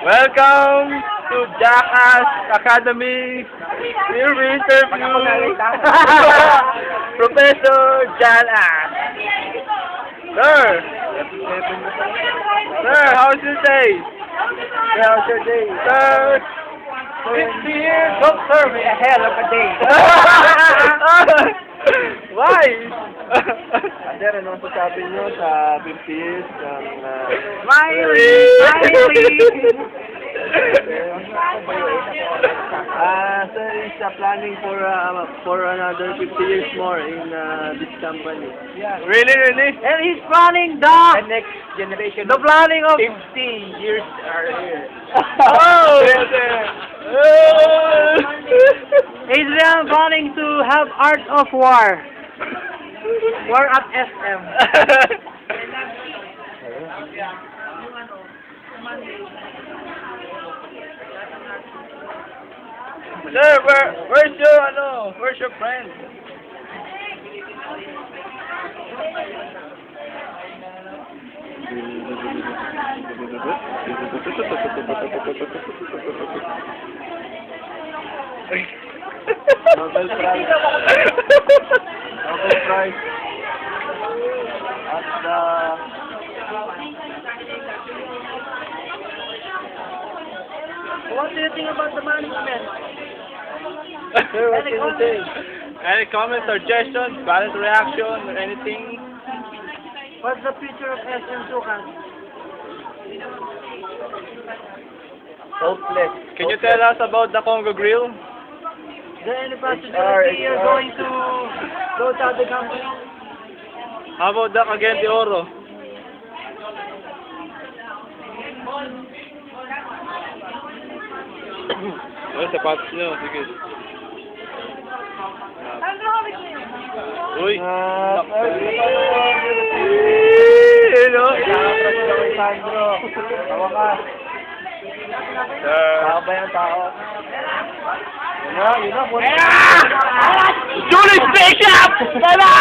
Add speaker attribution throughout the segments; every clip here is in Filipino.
Speaker 1: Welcome to Jackass Academy. Here we interview Professor John Ash. Sir, how's your day?
Speaker 2: How's your day?
Speaker 1: Sir,
Speaker 2: 50 years, don't serve me a hell of a day.
Speaker 1: why?
Speaker 2: Sir, ano sasabi nyo sa 50 years ng...
Speaker 1: Smiley!
Speaker 2: Sir is planning for another 50 years more in this company. Yeah.
Speaker 1: Really, really?
Speaker 2: And he's planning the next generation. The planning of 50 years are here.
Speaker 1: Oh!
Speaker 2: He's planning to have art of war. War at SM.
Speaker 1: Sir, where's your friend?
Speaker 2: Nobel Prize. Nobel Prize. At what do you think about the management?
Speaker 1: Sir, what can you say? Any comments, suggestions, balanced reaction, or anything?
Speaker 2: What's the future of SM Sukan? Hopeless.
Speaker 1: Can you tell us about the Congo Grill?
Speaker 2: Is there any possibility you're going to go to the company?
Speaker 1: How about the Cagayan de Oro? Ano sapatos nyo? Sige. Uy! Hello?
Speaker 2: Sandro. Tawa ka. Tao ba yung tao? Yun na.
Speaker 1: Julie Spaceship! Tala!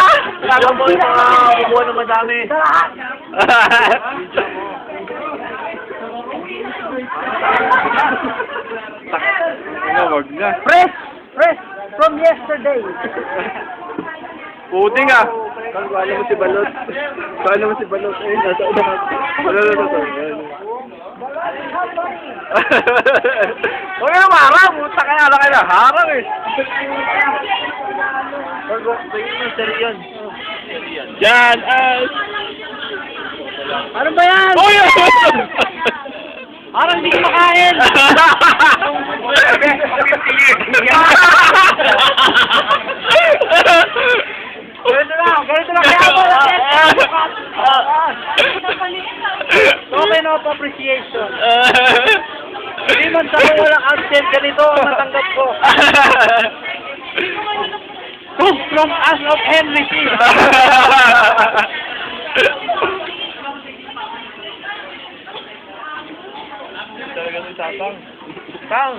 Speaker 2: Alam mo yung mga ubuan na madami.
Speaker 1: Wag na.
Speaker 2: Fresh from yesterday.
Speaker 1: Puting ah!
Speaker 2: Kala mo si Balot. Kala mo si Balot. Ayun, nasa unahan.
Speaker 1: Huwag na marang! Puta kaya lang kayo na harang eh!
Speaker 2: Tingin mo, seryon.
Speaker 1: Yan as...
Speaker 2: Ano ba yan?
Speaker 1: Uy!
Speaker 2: Parang hindi ko makain. Ganito lang kaya mo. Token of appreciation. Hindi man sa walang absent, ganito ang natanggap ko. Cook from us of Henry C.
Speaker 1: Talagang isatang.
Speaker 2: Tang.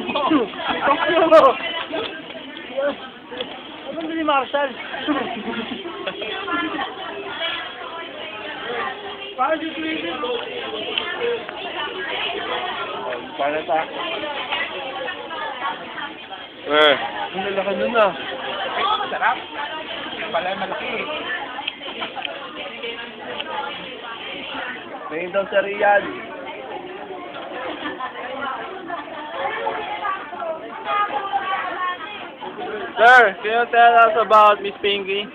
Speaker 2: Ano? Ano ba si Marshall? Paano si Twitter?
Speaker 1: Para sa... Ang lalaki nun ah.
Speaker 2: Sarap. Pala malaki eh.
Speaker 1: Ngayon daw sa Riyadh. Sir, can you tell us about Miss Pinky?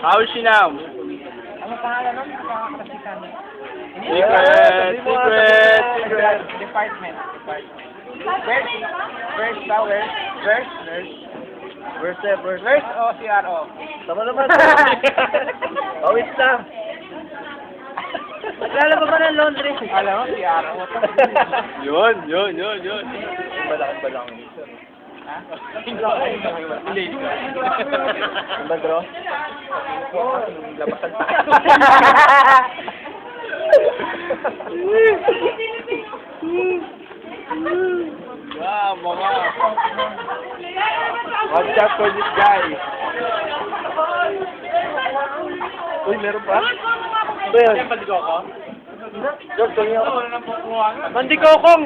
Speaker 1: How is she now?
Speaker 2: Ano pangalan nun? Pakakasikan.
Speaker 1: Secret.
Speaker 2: Department. First tower. First o CRO?
Speaker 1: Tama naman.
Speaker 2: Awit na. Naglalaba ba ng laundry? Alam mo, CRO.
Speaker 1: Yun.
Speaker 2: Balakang dito. Ha? Hindi. Ba, bro? Labasan tayo.
Speaker 1: Wow, mga.
Speaker 2: Watch out for this guy. Uy, meron pa? Ba yan?
Speaker 1: Paligo ako?
Speaker 2: George, Mandikokong!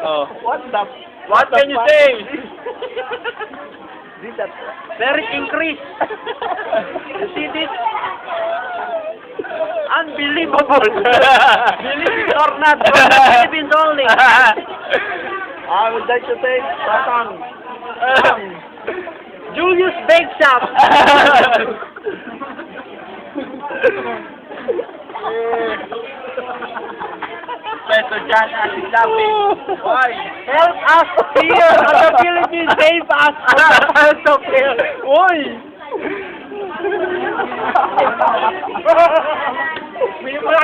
Speaker 1: Oh.
Speaker 2: What the?
Speaker 1: What can you say?
Speaker 2: Merit increase! You see this? Unbelievable! Believe it or not, from the Philippines only! I would like to thank Tatang. Julius Bake Shop!
Speaker 1: Peso Jan Acid Lapping. Why?
Speaker 2: Help us here at the Philippines! Save us! Help us here!
Speaker 1: Uy!
Speaker 2: May mga